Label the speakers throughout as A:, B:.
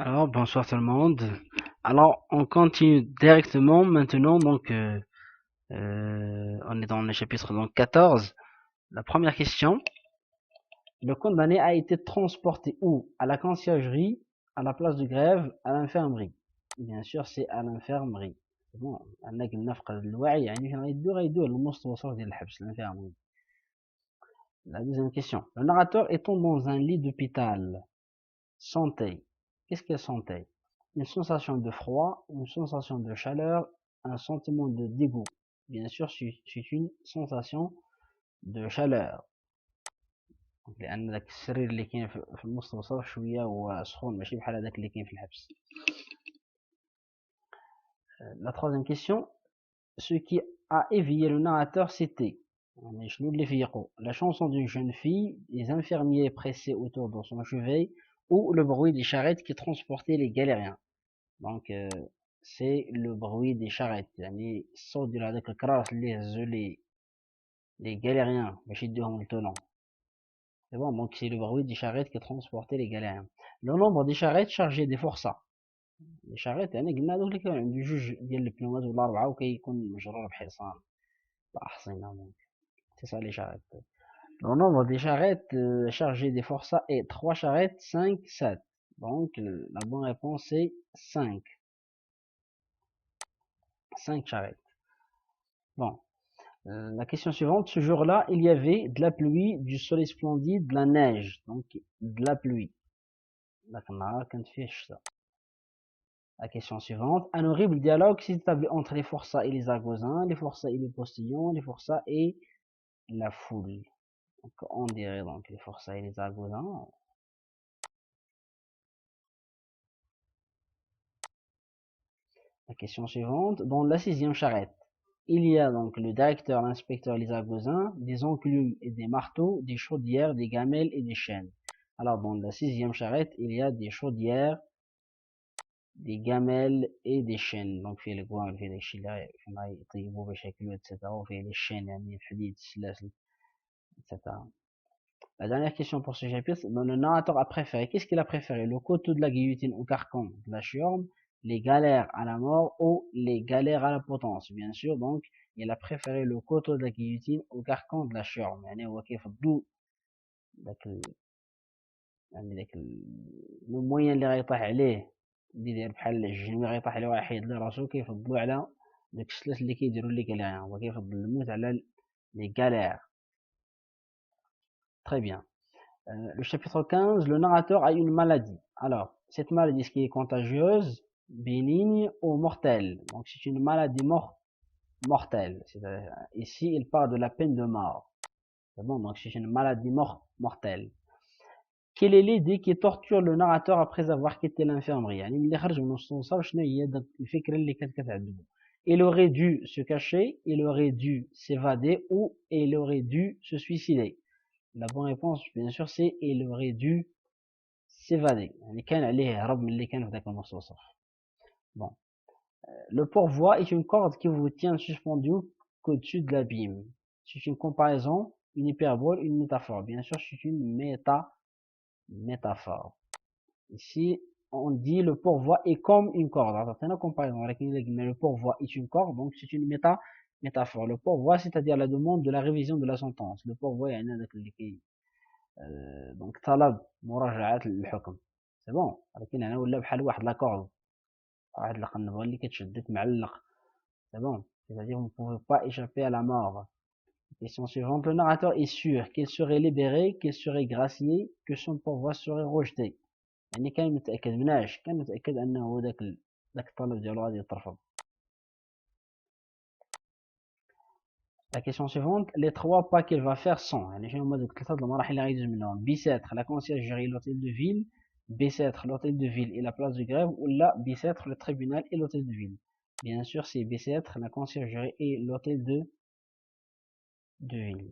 A: Alors, bonsoir tout le monde. Alors, on continue directement maintenant. Donc, on est dans le chapitre donc, 14. La première question. Le condamné a été transporté où? À la conciergerie, à la place de grève, à l'infirmerie. Bien sûr, c'est à l'infirmerie. Bon, أنا قلنا فقد الوعي يعني فين غيدور المستوصف ديال الحبس l'infirmerie. La deuxième question. Le narrateur étant dans un lit d'hôpital, sentait. Qu'est-ce qu'elle sentait? Une sensation de froid, une sensation de chaleur, un sentiment de dégoût. Bien sûr, c'est une sensation de chaleur. لأن داك السرير اللي كاين في المستوصف شوية هو سخون ماشي بحال هذاك اللي كاين في الحبس. La troisième question, ce qui a éveillé le narrateur, c'était la chanson d'une jeune fille, les infirmiers pressés autour de son chevet, ou le bruit des charrettes qui transportaient les galériens. Donc, c'est le bruit des charrettes. يعني الصوت ديال هذاك الكراس اللي هزو les galériens باش يديوهم لتولون. C'est bon, donc c'est le bruit des charrettes qui transportaient les galériens. Le nombre des charrettes chargées des forçats. Les charrettes يعني قلنا هذوك اللي كانوا عندهم جوج ديال البنوات ولا أربعة وكيكون مجرور بحصان. أحصنة. C'est ça les charrettes. Le nombre des charrettes chargées des forçats est 3 charrettes, 5, 7. Donc la bonne réponse c'est 5. 5 charrettes. Bon. La question suivante, ce jour-là, il y avait de la pluie, du soleil splendide, de la neige, donc de la pluie. La question suivante, un horrible dialogue s'est établi entre les forçats et les argosins, les forçats et les postillons, les forçats et la foule. Donc on dirait donc les forçats et les argosins. La question suivante, dans la 6e charrette, il y a donc le directeur, l'inspecteur, les argosins, des enclumes et des marteaux, des chaudières, des gamelles et des chaînes. Alors, dans la 6e charrette, il y a des chaudières, des gamelles et des chaînes. Donc, في القوام في داكشي اللي يطيبوا باش ياكلوا etc. وفيه les chaînes يعني الحديد السلاسل etc. La dernière question pour ce chapitre, le narrateur a préféré, qu'est-ce qu'il a préféré? Le couteau de la guillotine au carcan de la chiorme, les galères à la mort ou les galères à la potence? Bien sûr, donc, il a préféré le couteau de la guillotine au carcan de la chiorme. يعني هو كيفضلوا داك الموين اللي غيطيح عليه اللي داير بحال الجن غيطيح عليه ويحيد له راسو كيفضلوا على داك السلاس اللي كيديروا لي galériens. هو كيفضل الموت على les galères. Très bien. Le chapitre 15, le narrateur a une maladie. Alors, cette maladie, est-ce qui est contagieuse, bénigne ou mortelle? Donc, c'est une maladie mortelle. Ici, il parle de la peine de mort. C'est bon, donc c'est une maladie mortelle. Quelle est l'idée qui torture le narrateur après avoir quitté l'infirmerie? يعني ملي خرج من المستوصف شنو هي داك الفكرة اللي كانت كتعذبو؟ Il aurait dû se cacher, il aurait dû s'évader ou il aurait dû se suicider. La bonne réponse, bien sûr, c'est il aurait dû s'évader. يعني كان عليه يهرب من اللي كان في ذاك المستوصف. Bon. Le pourvoi est une corde qui vous tient suspendu au-dessus de l'abîme. C'est une comparaison, une hyperbole, une métaphore. Bien sûr, c'est une métaphore. Ici, on dit le pourvoi est comme une corde. عطينا comparaison. Le pourvoi est une corde, donc c'est une métaphore. Le pourvoi, c'est-à-dire la demande de la révision de la sentence. Le pourvoi يعني هذاك اللي كي دونك طلب مراجعة الحكم. سي بون ولكن هنا ولا بحال واحد لاكورد واحد القنبه اللي كتشدك معلق. سي بون c'est-à-dire vous ne pouvez pas échapper à la mort. Question suivante, le narrateur est sûr qu'il serait libéré, qu'il serait gracié, que son pourvoi serait rejeté. يعني كان متأكد مناش كان متأكد أنه داك الطلب ديالو غادي يترفض. La question suivante, les 3 pas qu'il va faire sont يعني شنو هما دوك 3 المراحل اللي غيدوز منهم؟ B4 la conciergerie l'hôtel de ville, B4 l'hôtel de ville et la place de grève ou là B4 le tribunal et l'hôtel de ville. Bien sûr c'est B4 la conciergerie et l'hôtel de ville.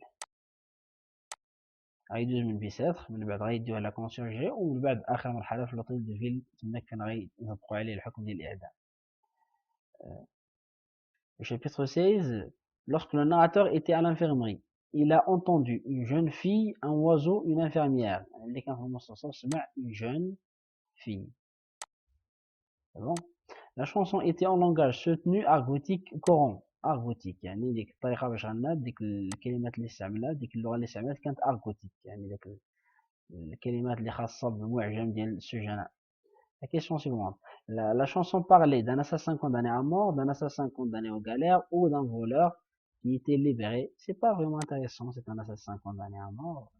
A: غيدوز من B4 من بعد غيديوها la conciergerie ومن بعد آخر مرحلة في l'hôtel de ville تما كان غيطبقوا عليه الحكم ديال الإعدام. Le chapitre 16, lorsque le narrateur était à l'infirmerie, il a entendu une jeune fille, un oiseau, une infirmière. اللي كان في المستوصف سمع une jeune fille. Bon. La chanson était en langage soutenu argotique courant. argotique يعني ديك الطريقة باش غنات ديك الكلمات اللي استعملها ديك اللغة اللي استعملت كانت argotique يعني ديك الكلمات اللي خاصة بالمعجم ديال السجناء. La question suivante. La chanson parlait d'un assassin condamné à mort, d'un assassin condamné aux galères ou d'un voleur qui était libéré. C'est pas vraiment intéressant, c'est un assassin condamné à mort.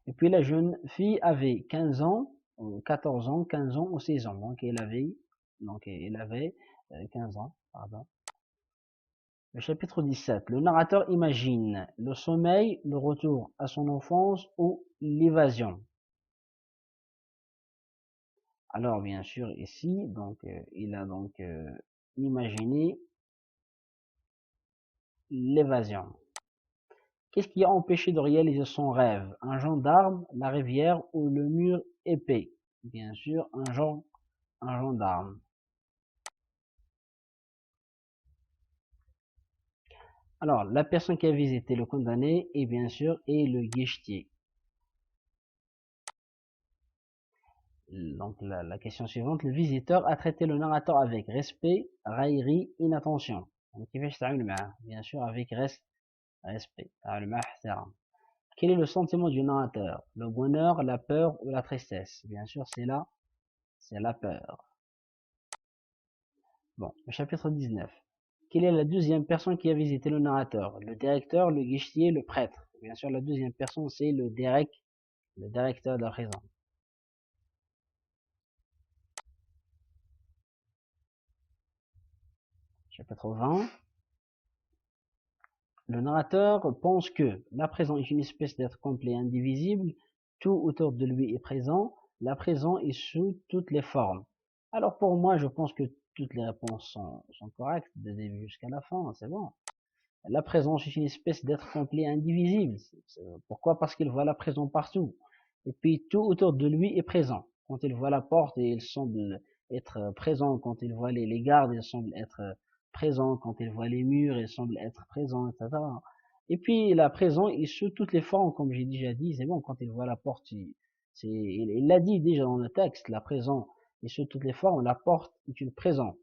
A: Et puis la jeune fille avait 15 ans, 14 ans, 15 ans ou 16 ans. Donc elle avait 15 ans, pardon. Le chapitre 17. Le narrateur imagine le sommeil, le retour à son enfance ou l'évasion. Alors bien sûr ici, il a imaginé l'évasion. Qu'est-ce qui a empêché de réaliser son rêve? Un gendarme, la rivière ou le mur épais? Bien sûr, un gendarme. Alors, la personne qui a visité le condamné est bien sûr le guichetier. Donc, la question suivante, le visiteur a traité le narrateur avec respect, raillerie, inattention. Donc, bien sûr, avec respect. Quel est le sentiment du narrateur? Le bonheur, la peur ou la tristesse? Bien sûr, c'est la peur. Bon, le chapitre 19. Quelle est la deuxième personne qui a visité le narrateur? Le directeur, le guichetier, le prêtre. Bien sûr, la deuxième personne, c'est le directeur de la prison. Chapitre 20. Le narrateur pense que la prison est une espèce d'être complet et indivisible. Tout autour de lui est présent. La prison est sous toutes les formes. Alors pour moi, je pense que toutes les réponses sont correctes, de début jusqu'à la fin, c'est bon. La présence est une espèce d'être complet et indivisible. Pourquoi? Parce qu'il voit la prison partout. Et puis tout autour de lui est présent. Quand il voit la porte, il semble être présent. Quand il voit les gardes, il semble être présent. Quand il voit les murs, il semble être présent, etc. Et puis la prison est sous toutes les formes, comme j'ai déjà dit. C'est bon, quand il voit la porte, il l'a dit déjà dans le texte, la prison est sous toutes les formes. La porte est une prison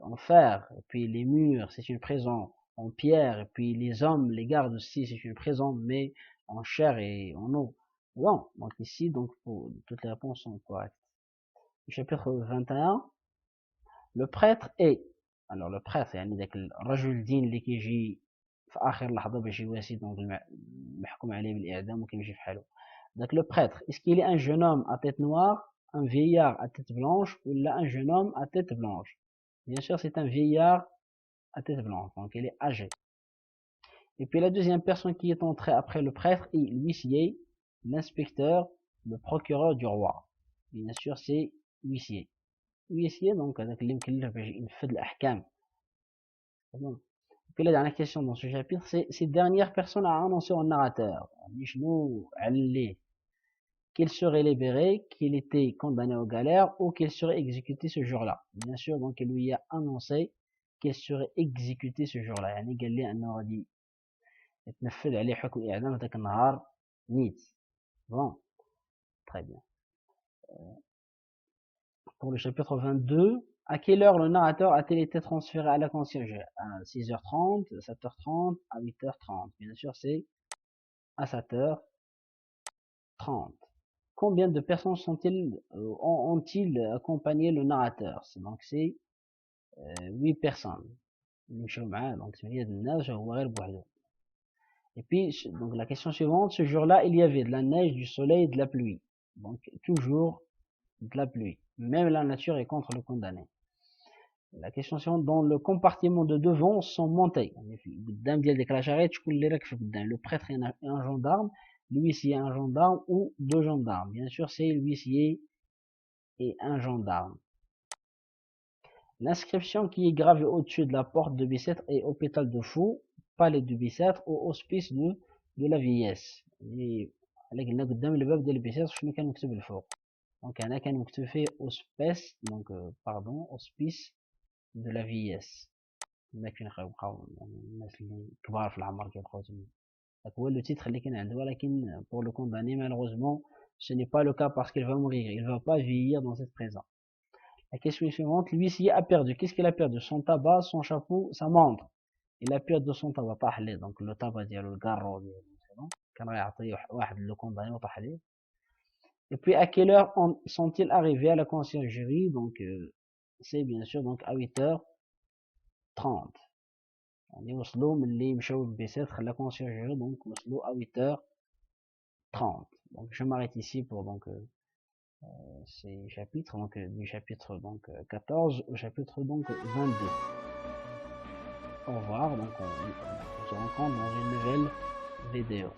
A: en fer, et puis les murs, c'est une prison en pierre, et puis les hommes, les gardes aussi, c'est une prison, mais en chair et en eau. Bon, donc ici, toutes les réponses sont correctes. Chapitre 21. Le prêtre est, alors le prêtre, يعني ذاك الرجل الدين اللي كيجي في آخر لحظة باش يواسي دونك المحكوم عليه بالإعدام وكيمشي في حاله. Donc le prêtre, est-ce qu'il est un jeune homme à tête noire, un vieillard à tête blanche, ou là un jeune homme à tête blanche? Bien sûr, c'est un vieillard à tête blanche, donc il est âgé. Et puis la deuxième personne qui est entrée après le prêtre est l'huissier, l'inspecteur, le procureur du roi. Bien sûr, c'est l'huissier. L'huissier, donc, هذاك اللي مكلف باش ينفذ الأحكام. Puis la dernière question dans ce chapitre, c'est cette dernière personne a annoncé au narrateur, qu'il serait libéré, qu'il était condamné aux galères ou qu'il serait exécuté ce jour-là. Bien sûr, donc il lui a annoncé qu'il serait exécuté ce jour-là. يعني قال لي أنه غادي يتنفذ عليه حكم الإعدام ذاك النهار نيت. Bon, très bien. Pour le chapitre 22, à quelle heure le narrateur a-t-il été transféré à la conciergerie? À 6h30, 7h30, à 8h30. Bien sûr, c'est à 7h30. Combien de personnes ont-ils accompagné le narrateur? Donc c'est 8 personnes. Donc et puis donc la question suivante, ce jour-là il y avait de la neige, du soleil et de la pluie. Donc toujours de la pluie. Même la nature est contre le condamné. La question suivante, dans le compartiment de devant sont montés. Le prêtre est un gendarme, l'huissier un gendarme ou deux gendarmes. Bien sûr, c'est l'huissier et un gendarme. L'inscription qui est gravée au-dessus de la porte de Bicêtre est hôpital de Fou, palais de Bicêtre ou hospice de la vieillesse. Donc أنا كان مكتوب فيه hospice hospice de la vieillesse. هناك فين كيبقاو الناس اللي كبار في العمر كيبقاو تما. هو لو تيتر اللي كان عنده ولكن pour le condamné malheureusement Ce n'est pas le cas parce qu'il va mourir. Il ne va pas vieillir dans cette présent. La question suivante, l'huissier a perdu. Qu'est-ce qu'il a perdu? Son tabac, son chapeau, sa montre. Il a perdu son tabac. Donc le tabac, le garrot. Et puis à quelle heure sont-ils arrivés à la conciergerie? Donc c'est bien sûr donc à 8h30. يعني وصلوا من اللي مشاو للبيسات خلا conciergerie donc وصلوا à 8h30. Donc je m'arrête ici pour donc ces chapitres, donc du chapitre donc 14 au chapitre donc 22. Au revoir, donc on se rencontre dans une nouvelle vidéo.